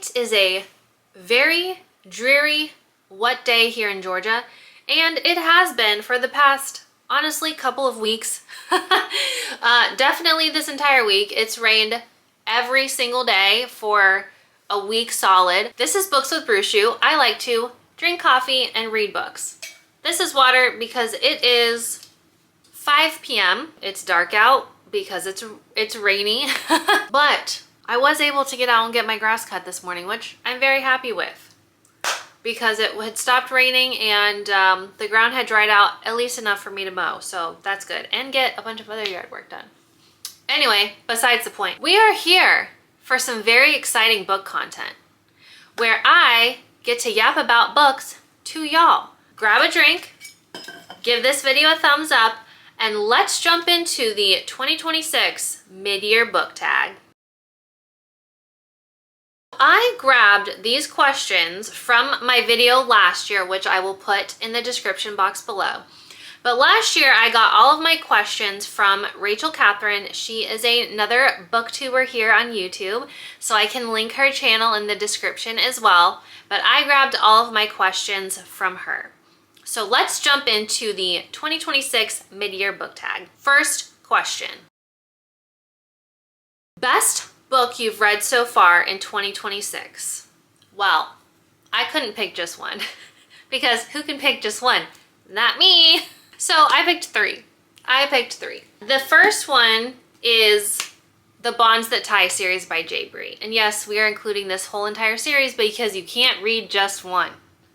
It is a very dreary, wet day here in Georgia, and it has been for the past, honestly, couple of weeks. Definitely this entire week. It's rained every single day for a week solid. This is Books with Brushu. I like to drink coffee and read books. This is water because it is 5 p.m. It's dark out because it's rainy, but I was able to get out and get my grass cut this morning, which I'm very happy with because it had stopped raining and the ground had dried out at least enough for me to mow, so that's good, and get a bunch of other yard work done. Anyway, besides the point, we are here for some very exciting book content where I get to yap about books to y'all. Grab a drink, give this video a thumbs up, and let's jump into the 2026 mid-year book tag. I grabbed these questions from my video last year, which I will put in the description box below. But last year I got all of my questions from Rachel Catherine. She is another booktuber here on YouTube, so I can link her channel in the description as well. But I grabbed all of my questions from her. So let's jump into the 2026 mid-year book tag. First question. Best book you've read so far in 2026? Well, I couldn't pick just one because who can pick just one? Not me. So I picked three. The first one is the Bonds That Tie series by Jay Bree. And yes, we are including this whole entire series because you can't read just one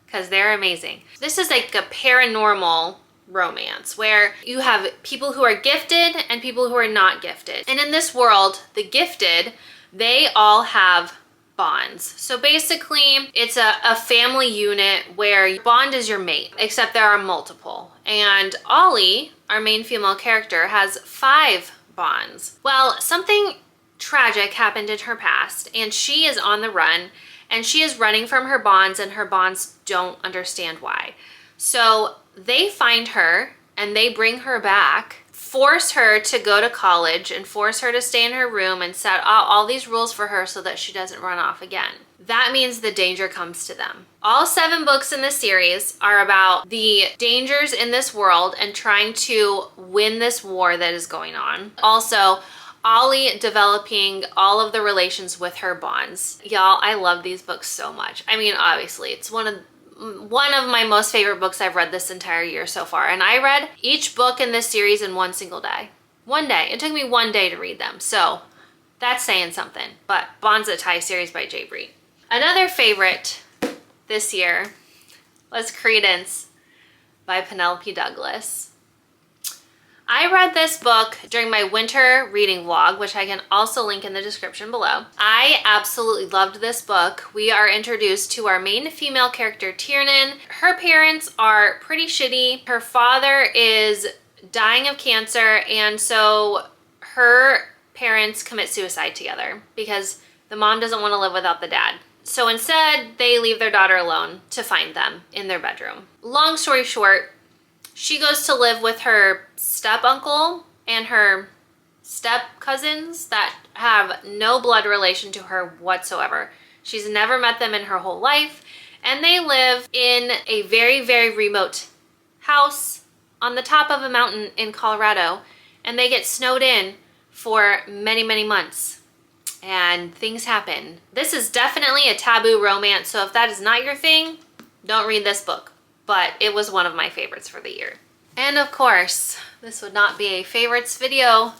because they're amazing. This is like a paranormal romance where you have people who are gifted and people who are not gifted. And in this world, the gifted, they all have bonds. So basically, it's a family unit where bond is your mate, except there are multiple. And Ollie, our main female character, has 5 bonds. Well, something tragic happened in her past, and she is on the run, and she is running from her bonds, and her bonds don't understand why. So they find her, and they bring her back, force her to go to college, and force her to stay in her room, and set out all these rules for her so that she doesn't run off again. That means the danger comes to them. All 7 books in this series are about the dangers in this world and trying to win this war that is going on. Also, Ollie developing all of the relations with her bonds. Y'all, I love these books so much. I mean, obviously, it's one of my most favorite books I've read this entire year so far. And I read each book in this series in one single day. One day. It took me one day to read them. So that's saying something. But Bonds That Tie series by Jay Bree. Another favorite this year was Credence by Penelope Douglas. I read this book during my winter reading vlog, which I can also link in the description below. I absolutely loved this book. We are introduced to our main female character, Tiernan. Her parents are pretty shitty. Her father is dying of cancer, and so her parents commit suicide together because the mom doesn't want to live without the dad. So instead, they leave their daughter alone to find them in their bedroom. Long story short, she goes to live with her step-uncle and her step-cousins that have no blood relation to her whatsoever. She's never met them in her whole life, and they live in a very, very remote house on the top of a mountain in Colorado, and they get snowed in for many, many months, and things happen. This is definitely a taboo romance, so if that is not your thing, don't read this book. But it was one of my favorites for the year. And of course, this would not be a favorites video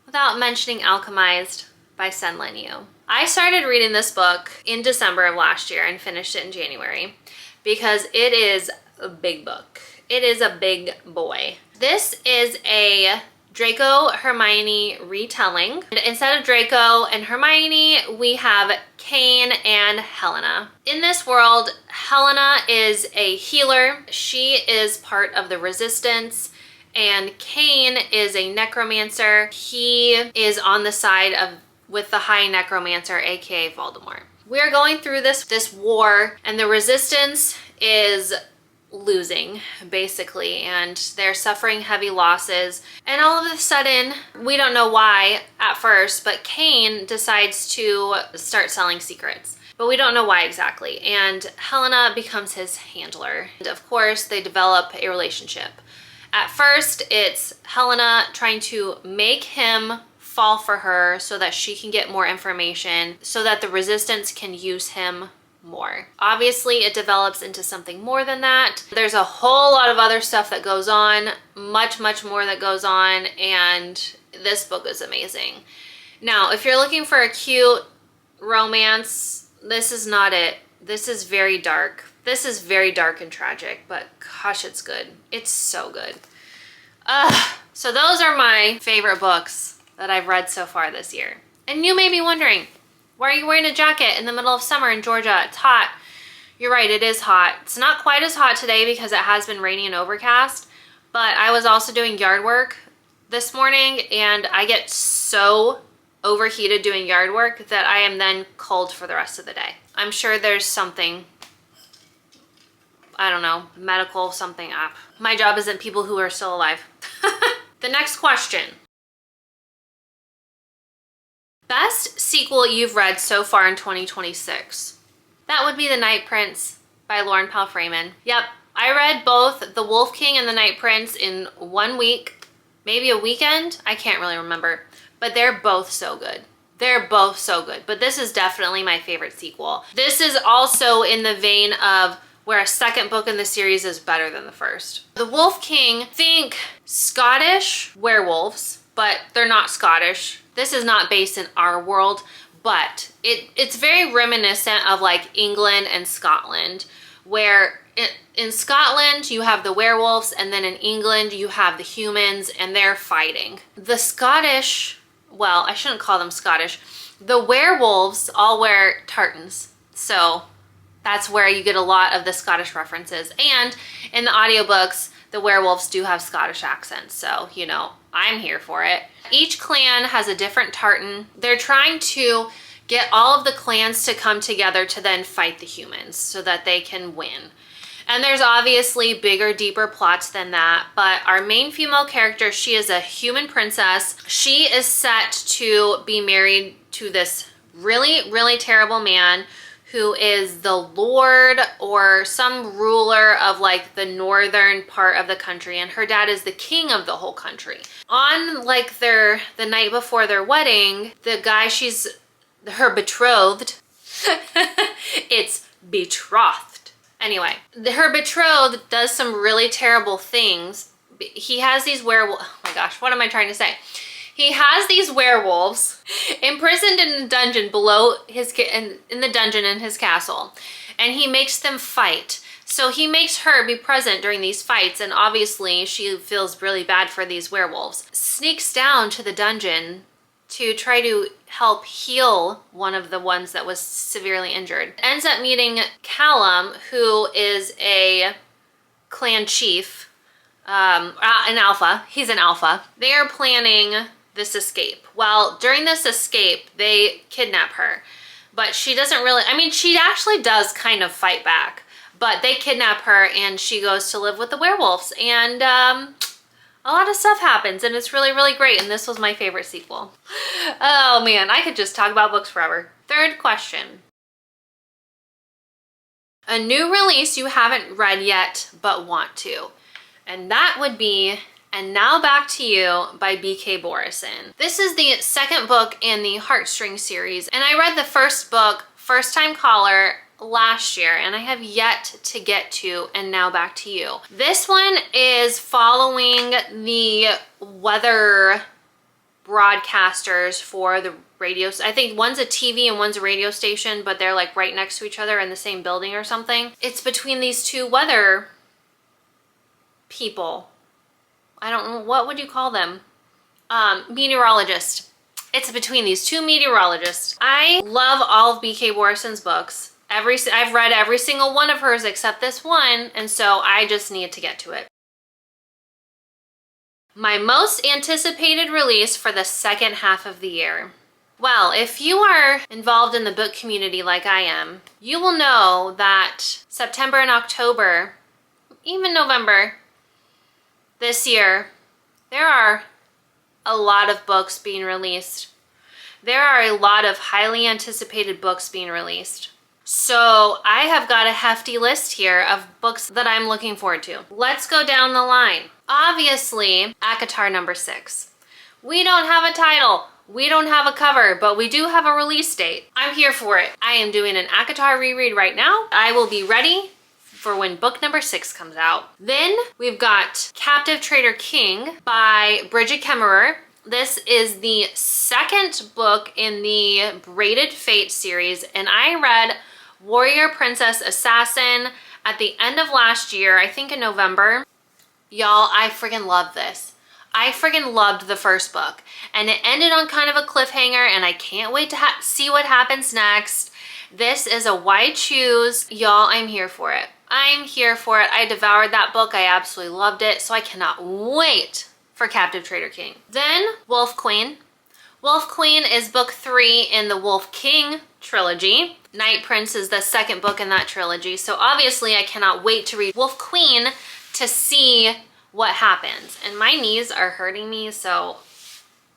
without mentioning Alchemized by Sen Lin Yu. I started reading this book in December of last year and finished it in January because it is a big book. It is a big boy. This is a Draco Hermione retelling. And instead of Draco and Hermione, we have Cain and Helena. In this world, Helena is a healer. She is part of the Resistance, and Cain is a necromancer. He is on the side of with the High Necromancer, aka Voldemort. We are going through this war, and the Resistance is losing basically, and they're suffering heavy losses, and all of a sudden, we don't know why at first, but Cain decides to start selling secrets. but we don't know why exactly. And Helena becomes his handler. And of course, they develop a relationship. At first, it's Helena trying to make him fall for her so that she can get more information, so that the Resistance can use him more. Obviously, it develops into something more than that. There's a whole lot of other stuff that goes on, much more that goes on, and this book is amazing. Now, if you're looking for a cute romance, this is not it. This is very dark. This is very dark and tragic, but gosh, it's good. It's so good. So those are my favorite books that I've read so far this year. And you may be wondering, why are you wearing a jacket in the middle of summer in Georgia? It's hot. You're right, it is hot. It's not quite as hot today because it has been rainy and overcast, but I was also doing yard work this morning, and I get so overheated doing yard work that I am then cold for the rest of the day. I'm sure there's something, I don't know, medical something up. My job isn't people who are still alive. The next question. Best sequel you've read so far in 2026? That would be The Night Prince by Lauren Pell Freeman. Yep, I read both The Wolf King and The Night Prince in 1 week, maybe a weekend. I can't really remember, but they're both so good. They're both so good, but this is definitely my favorite sequel. This is also in the vein of where a second book in the series is better than the first. The Wolf King, think Scottish werewolves, but they're not Scottish. This is not based in our world, but it's very reminiscent of like England and Scotland, where in Scotland you have the werewolves, and then in England you have the humans, and they're fighting. The Scottish, well, I shouldn't call them Scottish. The werewolves all wear tartans, so that's where you get a lot of the Scottish references. And in the audiobooks, the werewolves do have Scottish accents, so, you know, I'm here for it. Each clan has a different tartan. They're trying to get all of the clans to come together to then fight the humans so that they can win. And there's obviously bigger, deeper plots than that, but our main female character, she is a human princess. She is set to be married to this really terrible man who is the lord or some ruler of like the northern part of the country, and her dad is the king of the whole country. On like the night before their wedding, the guy she's her betrothed, it's betrothed. Anyway, her betrothed does some really terrible things. He has these werewolves, oh my gosh, what am I trying to say? He has these werewolves imprisoned in a dungeon below in the dungeon in his castle, and he makes them fight. So he makes her be present during these fights, and obviously she feels really bad for these werewolves. Sneaks down to the dungeon to try to help heal one of the ones that was severely injured. Ends up meeting Callum, who is a clan chief, an alpha. He's an alpha. They are planning this escape. Well, during this escape, they kidnap her, but she doesn't really, I mean, she actually does kind of fight back, but they kidnap her and she goes to live with the werewolves, and a lot of stuff happens, and it's really great, and this was my favorite sequel. Oh man, I could just talk about books forever. Third question. A new release you haven't read yet but want to. And that would be And Now Back to You by B.K. Borison. This is the second book in the Heartstring series, and I read the first book, First Time Caller, last year, and I have yet to get to And Now Back to You. This one is following the weather broadcasters for the radio. I think one's a TV and one's a radio station, but they're like right next to each other in the same building or something. It's between these two weather people. I don't know, what would you call them? Meteorologist. It's between these two meteorologists. I love all of B.K. Borison's books. I've read every single one of hers except this one, and so I just need to get to it. My most anticipated release for the second half of the year. Well, if you are involved in the book community like I am, you will know that September and October, even November, this year, there are a lot of books being released. There are a lot of highly anticipated books being released. So I have got a hefty list here of books that I'm looking forward to. Let's go down the line. Obviously, ACOTAR number 6. We don't have a title. We don't have a cover, but we do have a release date. I'm here for it. I am doing an ACOTAR reread right now. I will be ready for when book number 6 comes out. Then we've got Captive Traitor King by Bridget Kemmerer. This is the second book in the Braided Fate series, and I read Warrior Princess Assassin at the end of last year, I think in November. Y'all, I friggin' love this. I friggin' loved the first book, and it ended on kind of a cliffhanger, and I can't wait to see what happens next. This is a why choose. Y'all, I'm here for it. I'm here for it. I devoured that book. I absolutely loved it, so I cannot wait for Captive Traitor King. Then Wolf Queen. Wolf Queen is book 3 in the Wolf King trilogy. Night Prince is the second book in that trilogy, so obviously I cannot wait to read Wolf Queen to see what happens. And my knees are hurting me, so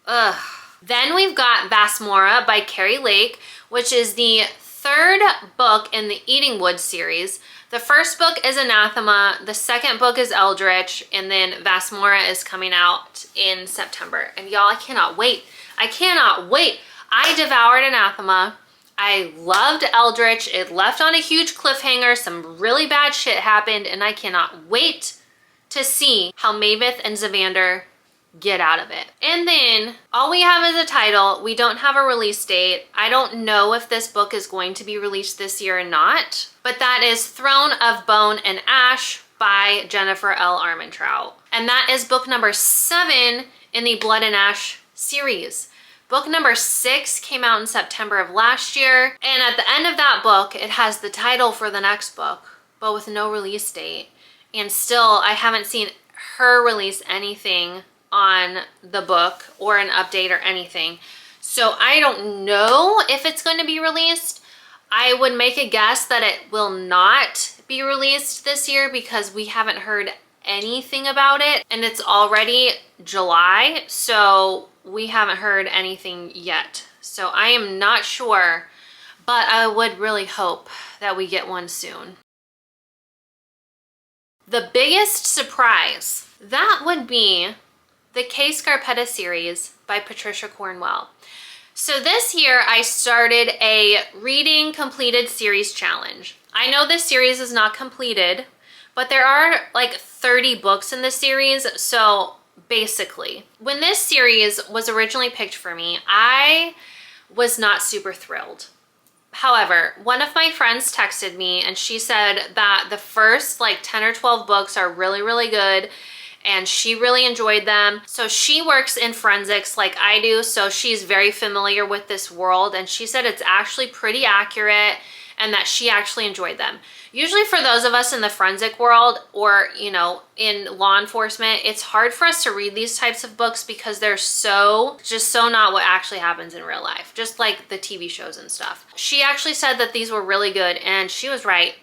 ugh. Then we've got Vasmora by Carrie Lake, which is the third book in the Eating Wood series. The first book is Anathema, the second book is Eldritch, and then Vasmora is coming out in September. And y'all, I cannot wait. I cannot wait. I devoured Anathema. I loved Eldritch. It left on a huge cliffhanger. Some really bad shit happened, and I cannot wait to see how Mavis and Zavander get out of it. And then all we have is a title. We don't have a release date. I don't know if this book is going to be released this year or not, but that is Throne of Bone and Ash by Jennifer L. Armentrout. And that is book number 7 in the Blood and Ash series. Book number 6 came out in September of last year, and at the end of that book, it has the title for the next book, but with no release date. And still, I haven't seen her release anything on the book or an update or anything. So I don't know if it's going to be released. I would make a guess that it will not be released this year because we haven't heard anything about it, and it's already July, so we haven't heard anything yet. So I am not sure, but I would really hope that we get one soon. The biggest surprise, that would be the Kay Scarpetta series by Patricia Cornwell. So this year I started a reading completed series challenge. I know this series is not completed, but there are like 30 books in this series. So basically, when this series was originally picked for me, I was not super thrilled. However, one of my friends texted me and she said that the first like 10 or 12 books are really, really good and she really enjoyed them. So she works in forensics like I do, so she's very familiar with this world, and she said it's actually pretty accurate and that she actually enjoyed them. Usually for those of us in the forensic world or, you know, in law enforcement, it's hard for us to read these types of books because they're just so not what actually happens in real life, just like the TV shows and stuff. She actually said that these were really good, and she was right.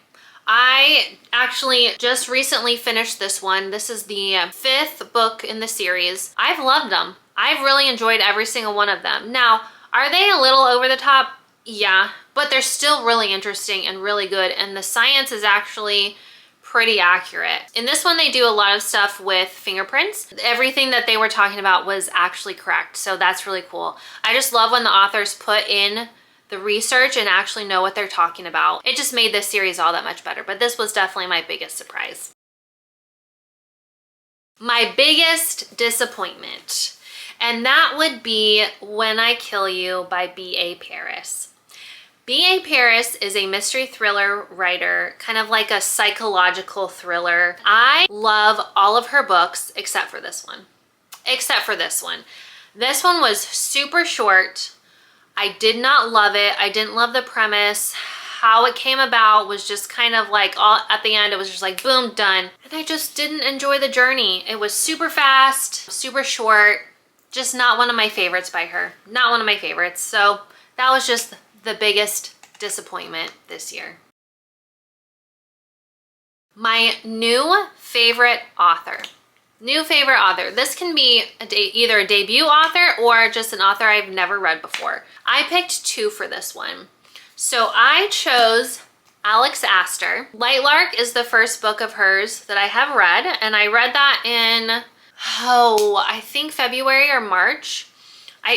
I actually just recently finished this one. This is the 5th book in the series. I've loved them. I've really enjoyed every single one of them. Now, are they a little over the top? Yeah, but they're still really interesting and really good, and the science is actually pretty accurate. In this one, they do a lot of stuff with fingerprints. Everything that they were talking about was actually correct, so that's really cool. I just love when the authors put in the research and actually know what they're talking about. It just made this series all that much better, but this was definitely my biggest surprise. My biggest disappointment, and that would be When I Kill You by B.A. Paris. B.A. Paris is a mystery thriller writer, kind of like a psychological thriller. I love all of her books except for this one. This one was super short. I did not love it. I didn't love the premise. How it came about was just kind of like all at the end, it was just like boom, done. And I just didn't enjoy the journey. It was super fast, super short, just not one of my favorites by her. Not one of my favorites. So that was just the biggest disappointment this year. My new favorite author. This can be either a debut author or just an author I've never read before. I picked 2 for this one. So I chose Alex Astor. Lightlark is the first book of hers that I have read, and I read that in, I think February or March.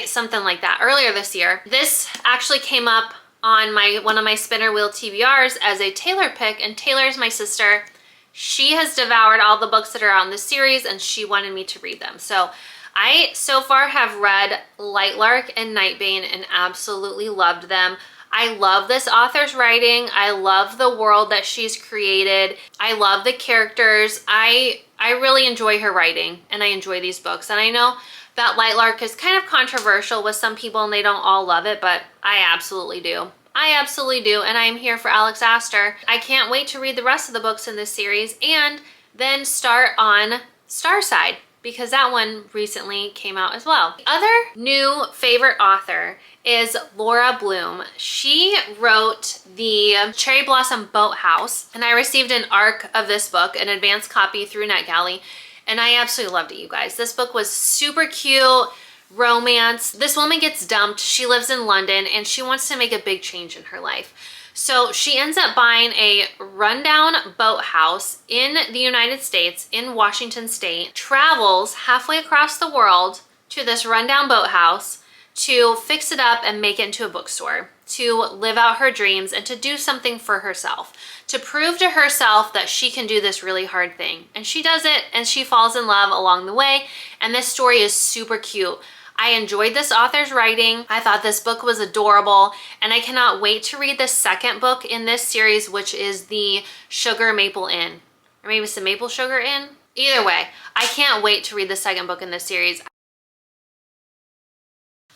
Something like that, earlier this year. This actually came up on one of my spinner wheel TBRs as a Taylor pick, and Taylor's my sister. She has devoured all the books that are on this series, and she wanted me to read them. So I so far have read Lightlark and Nightbane and absolutely loved them. I love this author's writing. I love the world that she's created. I love the characters. I really enjoy her writing, and I enjoy these books. And I know that Lightlark is kind of controversial with some people and they don't all love it, but I absolutely do. I absolutely do, and I am here for Alex Astor. I can't wait to read the rest of the books in this series and then start on Starside, because that one recently came out as well. The other new favorite author is Laura Bloom. She wrote the Cherry Blossom Boathouse, and I received an ARC of this book, an advanced copy through NetGalley, and I absolutely loved it, you guys. This book was super cute, romance. This woman gets dumped. She lives in London, and she wants to make a big change in her life. So she ends up buying a rundown boathouse in the United States, in Washington State, travels halfway across the world to this rundown boathouse to fix it up and make it into a bookstore, to live out her dreams and to do something for herself, to prove to herself that she can do this really hard thing. And she does it, and she falls in love along the way. And this story is super cute. I enjoyed this author's writing. I thought this book was adorable, and I cannot wait to read the second book in this series, which is the Sugar Maple Inn. Or maybe it's the Maple Sugar Inn? Either way, I can't wait to read the second book in this series.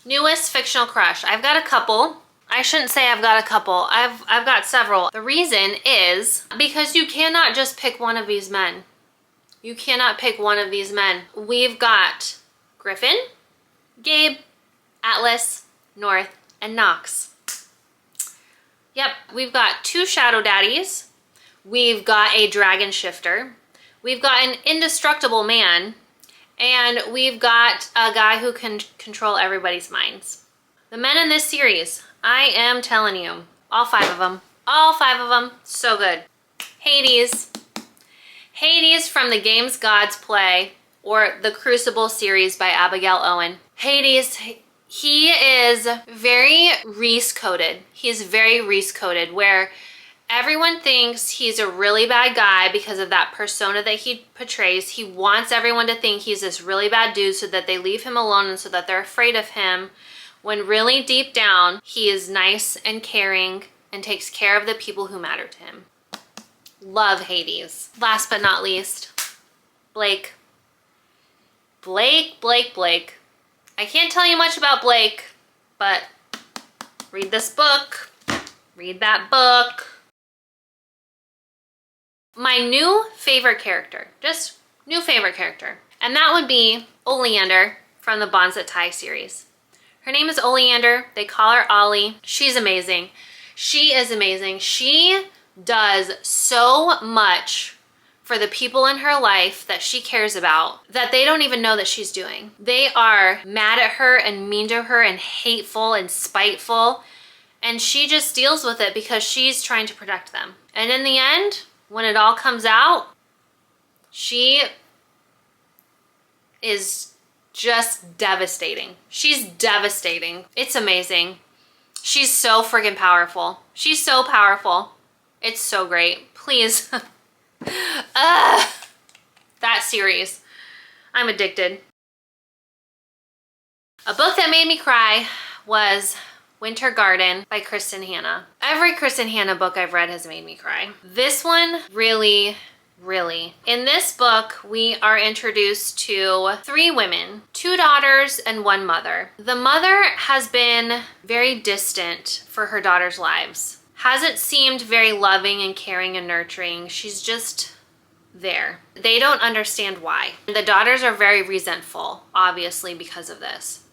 Newest fictional crush. I've got a couple. I shouldn't say I've got a couple. I've got several. The reason is because you cannot just pick one of these men. You cannot pick one of these men. We've got Griffin, Gabe, Atlas, North, and Knox. Yep, we've got 2 shadow daddies. We've got a dragon shifter. We've got an indestructible man. And we've got a guy who can control everybody's minds. The men in this series, I am telling you, all 5 of them. All 5 of them, so good. Hades. Hades from the Games Gods play, or the Crucible series by Abigail Owen. Hades, he is very Reese-coded. He's very Reese-coded, where everyone thinks he's a really bad guy because of that persona that he portrays. He wants everyone to think he's this really bad dude so that they leave him alone and so that they're afraid of him, when really deep down, he is nice and caring and takes care of the people who matter to him. Love Hades. Last but not least, Blake. Blake. I can't tell you much about Blake, but read this book. Read that book. My new favorite character, just new favorite character, and that would be Oleander from the Bonds That Tie series. Her name is Oleander. They call her Ollie. She's amazing. She is amazing. She does so much for the people in her life that she cares about that they don't even know that she's doing. They are mad at her and mean to her and hateful and spiteful, and she just deals with it because she's trying to protect them. And in the end, when it all comes out, she is just devastating. She's devastating. It's amazing. She's so friggin' powerful. She's so powerful. It's so great. Please. That series. I'm addicted. A book that made me cry was Winter Garden by Kristen Hanna. Every Kristen Hanna book I've read has made me cry. This one really. In this book, we are introduced to 3 women, 2 daughters and 1 mother. The mother has been very distant for her daughters' lives. Hasn't seemed very loving and caring and nurturing. She's just there. They don't understand why. The daughters are very resentful, obviously, because of this.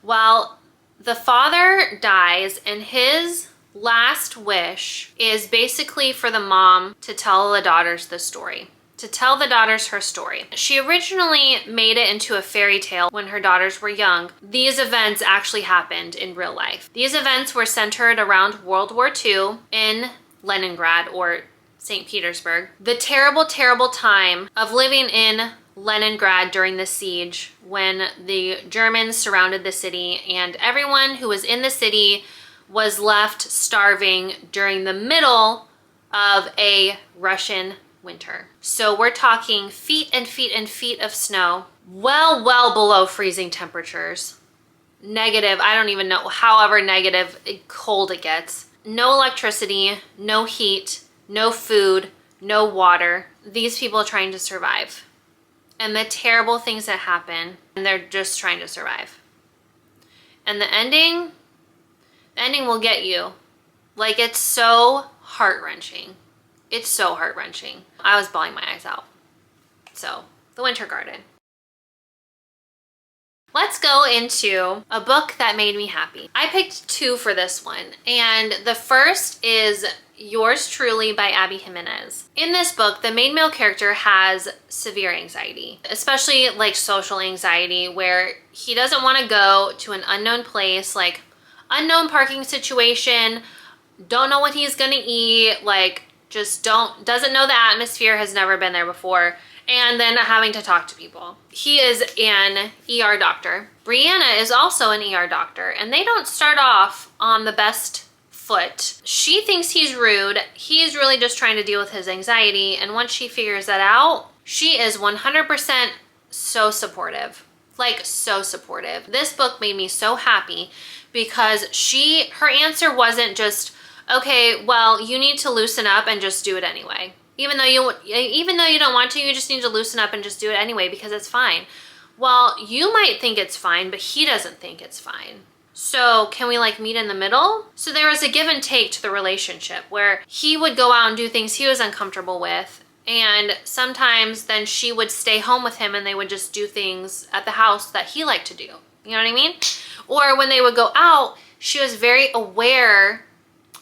Well, the father dies, and his last wish is basically for the mom to tell the daughters the story. to tell the daughters her story. She originally made it into a fairy tale when her daughters were young. These events actually happened in real life. These events were centered around World War II in Leningrad, or St. Petersburg. The terrible, terrible time of living in Leningrad during the siege when the Germans surrounded the city and everyone who was in the city was left starving during the middle of a Russian winter. So we're talking feet and feet and feet of snow, well below freezing temperatures. Negative, I don't even know, however negative cold it gets. No electricity, no heat, no food, no water. These people are trying to survive. And the terrible things that happen, and they're just trying to survive. And the ending will get you. Like, it's so heart-wrenching. It's so heart-wrenching. I was bawling my eyes out. So, The Winter Garden. Let's go into a book that made me happy. I picked 2 for this one, and the first is Yours Truly by Abby Jimenez. In this book, the main male character has severe anxiety, especially like social anxiety, where he doesn't want to go to an unknown place, like unknown parking situation, don't know what he's gonna eat, like just doesn't know the atmosphere, has never been there before, and then having to talk to people. He is an ER doctor. Brianna is also an ER doctor, and they don't start off on the best foot. She thinks he's rude. He's really just trying to deal with his anxiety, and once she figures that out, she is 100% so supportive. Like, so supportive. This book made me so happy because her answer wasn't just, okay, well, you need to loosen up and just do it anyway. Even though you don't want to, you just need to loosen up and just do it anyway because it's fine. Well, you might think it's fine, but he doesn't think it's fine. So can we like meet in the middle? So there was a give and take to the relationship where he would go out and do things he was uncomfortable with. And sometimes then she would stay home with him and they would just do things at the house that he liked to do. You know what I mean? Or when they would go out, she was very aware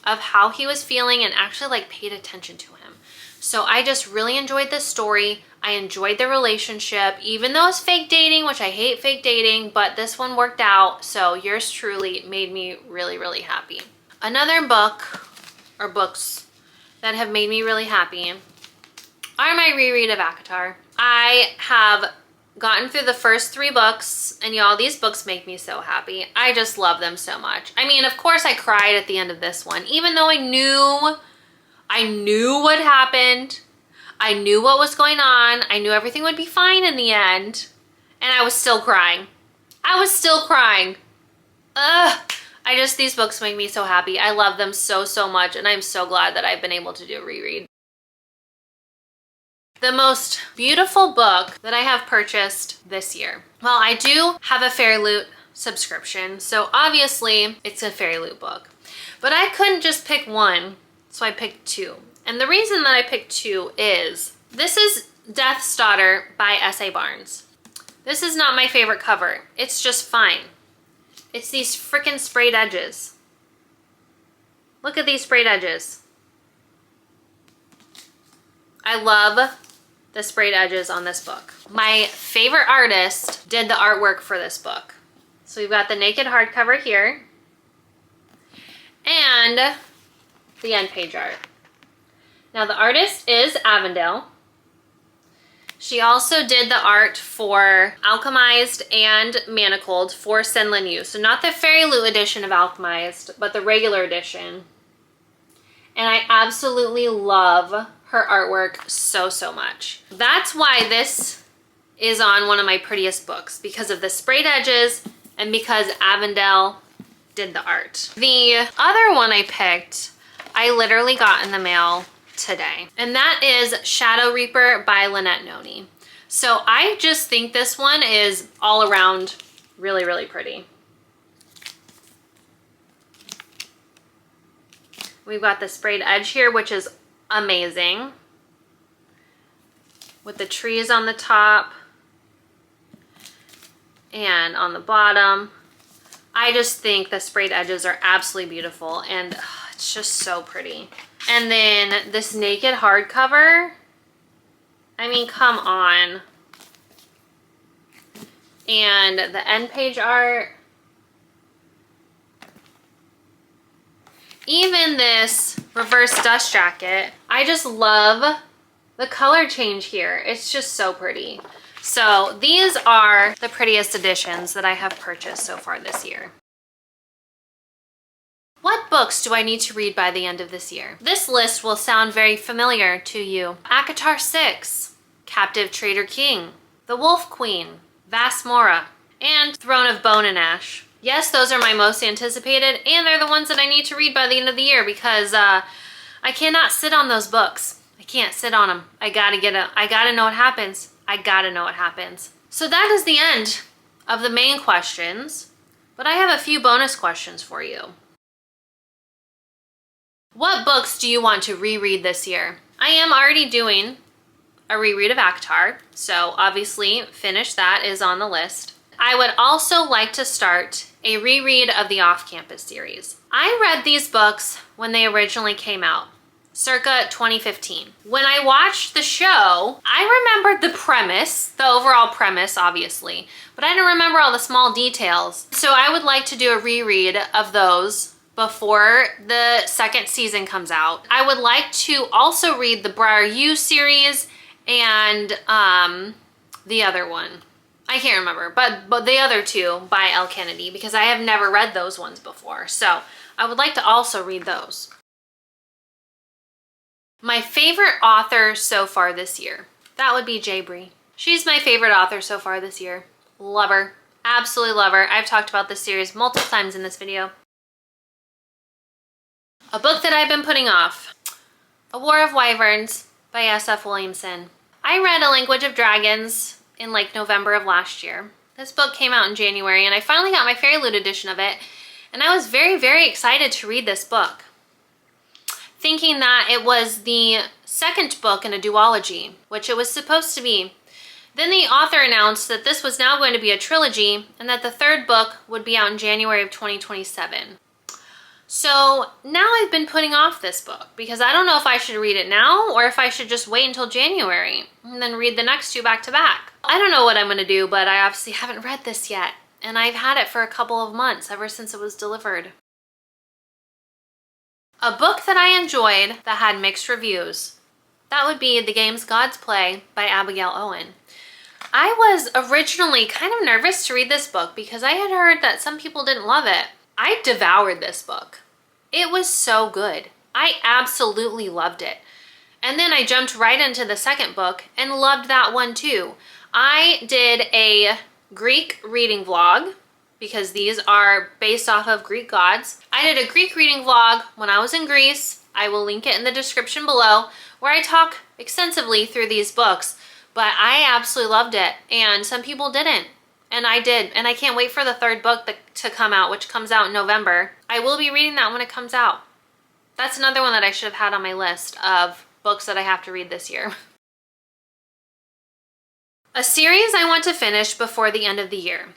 of how he was feeling and actually like paid attention to him. So I just really enjoyed this story. I enjoyed the relationship, even though it's fake dating, which I hate fake dating, but this one worked out. So Yours Truly made me really, really happy. Another book or books that have made me really happy are my reread of ACOTAR. I have gotten through the first 3 books, and y'all, these books make me so happy. I just love them so much. I mean, of course I cried at the end of this one, even though I knew what happened. I knew what was going on. I knew everything would be fine in the end. And I was still crying. I was still crying. Ugh. These books make me so happy. I love them so, so much. And I'm so glad that I've been able to do a reread. The most beautiful book that I have purchased this year. Well, I do have a FairyLoot subscription. So obviously it's a FairyLoot book. But I couldn't just pick one. So I picked 2. And the reason that I picked 2 is, this is Death's Daughter by S.A. Barnes. This is not my favorite cover. It's just fine. It's these freaking sprayed edges. Look at these sprayed edges. I love the sprayed edges on this book. My favorite artist did the artwork for this book. So we've got the naked hardcover here. And the end page art. Now the artist is Avondale. She also did the art for Alchemized and Manacled for Senlin Yu. So not the FairyLoot edition of Alchemized, but the regular edition. And I absolutely love her artwork so, so much. That's why this is on one of my prettiest books, because of the sprayed edges and because Avondale did the art. The other one I picked, I literally got in the mail today, and that is Shadow Reaper by Lynette Noni. So I just think this one is all around really, really pretty. We've got the sprayed edge here, which is amazing, with the trees on the top and on the bottom. I just think the sprayed edges are absolutely beautiful, and it's just so pretty. And then this naked hardcover, I mean, come on. And the end page art. Even this reverse dust jacket, I just love the color change here. It's just so pretty. So these are the prettiest editions that I have purchased so far this year. What books do I need to read by the end of this year? This list will sound very familiar to you. ACOTAR 6, Captive Traitor King, The Wolf Queen, Vass Mora, and Throne of Bone and Ash. Yes, those are my most anticipated, and they're the ones that I need to read by the end of the year because I cannot sit on those books. I can't sit on them. I gotta know what happens. I gotta know what happens. So that is the end of the main questions, but I have a few bonus questions for you. What books do you want to reread this year? I am already doing a reread of ACOTAR, so obviously Finish That is on the list. I would also like to start a reread of the Off-Campus series. I read these books when they originally came out, circa 2015. When I watched the show, I remembered the premise, the overall premise, obviously, but I didn't remember all the small details. So I would like to do a reread of those before the second season comes out. I would like to also read the Briar U series and the other one. I can't remember, but the other two by Elle Kennedy, because I have never read those ones before. So I would like to also read those. My favorite author so far this year, that would be J. Bree. She's my favorite author so far this year. Love her. Absolutely love her. I've talked about this series multiple times in this video. A book that I've been putting off, A War of Wyverns by S.F. Williamson. I read A Language of Dragons in like November of last year. This book came out in January and I finally got my Fairy Loot edition of it, and I was very, very excited to read this book, thinking that it was the second book in a duology, which it was supposed to be. Then the author announced that this was now going to be a trilogy and that the third book would be out in January of 2027. So now I've been putting off this book because I don't know if I should read it now or if I should just wait until January and then read the next two back to back. I don't know what I'm going to do, but I obviously haven't read this yet, and I've had it for a couple of months, ever since it was delivered. A book that I enjoyed that had mixed reviews, that would be The Games Gods Play by Abigail Owen. I was originally kind of nervous to read this book because I had heard that some people didn't love it. I devoured this book. It was so good. I absolutely loved it. And then I jumped right into the second book and loved that one too. I did a Greek reading vlog because these are based off of Greek gods. I did a Greek reading vlog when I was in Greece. I will link it in the description below, where I talk extensively through these books. But I absolutely loved it, and some people didn't. And I did, and I can't wait for the third book to come out, which comes out in November. I will be reading that when it comes out. That's another one that I should have had on my list of books that I have to read this year. A series I want to finish before the end of the year.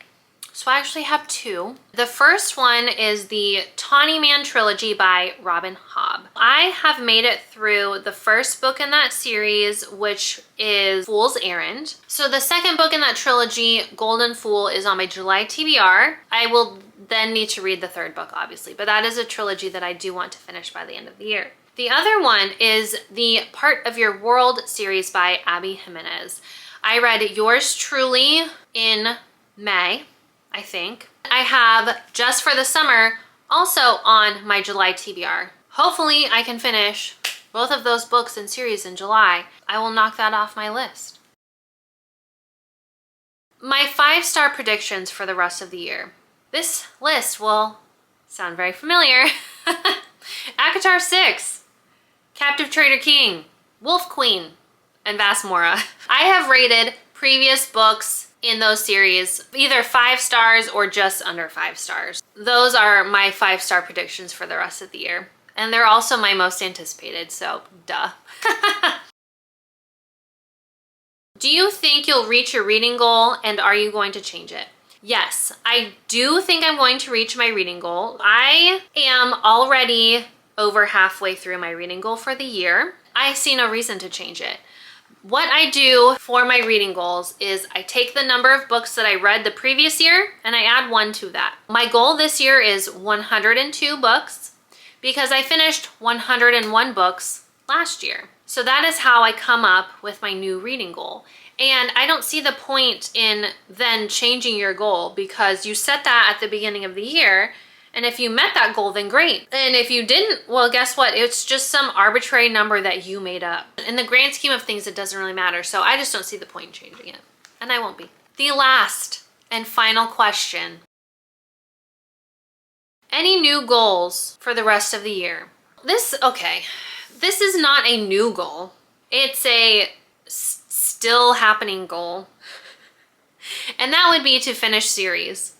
So I actually have two. The first one is the Tawny Man trilogy by Robin Hobb. I have made it through the first book in that series, which is Fool's Errand. So the second book in that trilogy, Golden Fool, is on my July TBR. I will then need to read the third book, obviously, but that is a trilogy that I do want to finish by the end of the year. The other one is the Part of Your World series by Abby Jimenez. I read Yours Truly in May, I think. I have Just for the Summer also on my July TBR. Hopefully I can finish both of those books and series in July. I will knock that off my list. My 5-star predictions for the rest of the year. This list will sound very familiar. ACOTAR 6, Captive Traitor King, Wolf Queen, and Vass Mora. I have rated previous books in those series either 5 stars or just under 5 stars. Those are my 5-star predictions for the rest of the year. And they're also my most anticipated, so duh. Do you think you'll reach your reading goal, and are you going to change it? Yes, I do think I'm going to reach my reading goal. I am already over halfway through my reading goal for the year. I see no reason to change it. What I do for my reading goals is I take the number of books that I read the previous year and I add 1 to that. My goal this year is 102 books because I finished 101 books last year. So that is how I come up with my new reading goal. And I don't see the point in then changing your goal because you set that at the beginning of the year. And if you met that goal, then great. And if you didn't, well, guess what? It's just some arbitrary number that you made up. In the grand scheme of things, it doesn't really matter. So I just don't see the point in changing it. And I won't be. The last and final question. Any new goals for the rest of the year? This is not a new goal. It's a still happening goal. And that would be to finish series.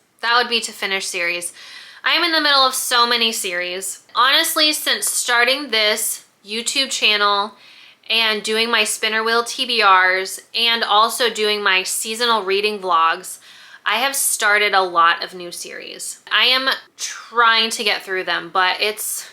I'm in the middle of so many series. Honestly, since starting this YouTube channel and doing my spinner wheel TBRs and also doing my seasonal reading vlogs, I have started a lot of new series. I am trying to get through them, but it's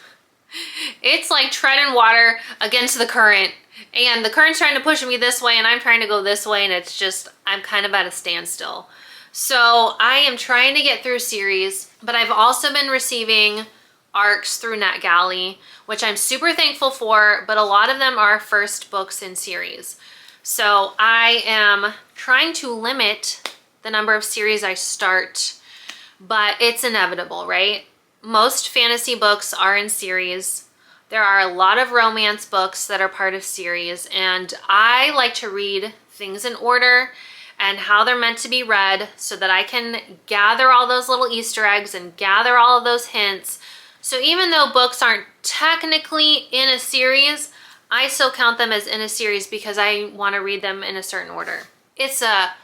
like treading water against the current. And the current's trying to push me this way and I'm trying to go this way, and it's just, I'm kind of at a standstill. So I am trying to get through series, but I've also been receiving ARCs through NetGalley, which I'm super thankful for, but a lot of them are first books in series. So I am trying to limit the number of series I start, but it's inevitable, right? Most fantasy books are in series. There are a lot of romance books that are part of series, and I like to read things in order and how they're meant to be read so that I can gather all those little Easter eggs and gather all of those hints. So even though books aren't technically in a series, I still count them as in a series because I want to read them in a certain order. It's a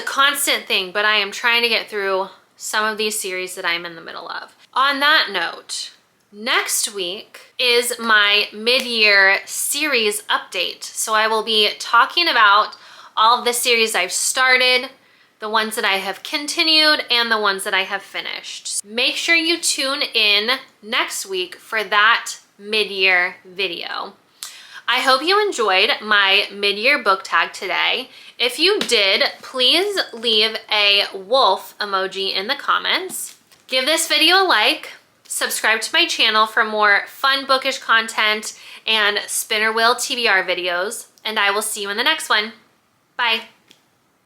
constant thing, but I am trying to get through some of these series that I'm in the middle of. On that note, next week is my mid-year series update. So I will be talking about all of the series I've started, the ones that I have continued, and the ones that I have finished. Make sure you tune in next week for that mid-year video. I hope you enjoyed my mid-year book tag today. If you did, please leave a wolf emoji in the comments. Give this video a like, subscribe to my channel for more fun bookish content and spinner wheel TBR videos, and I will see you in the next one. Bye.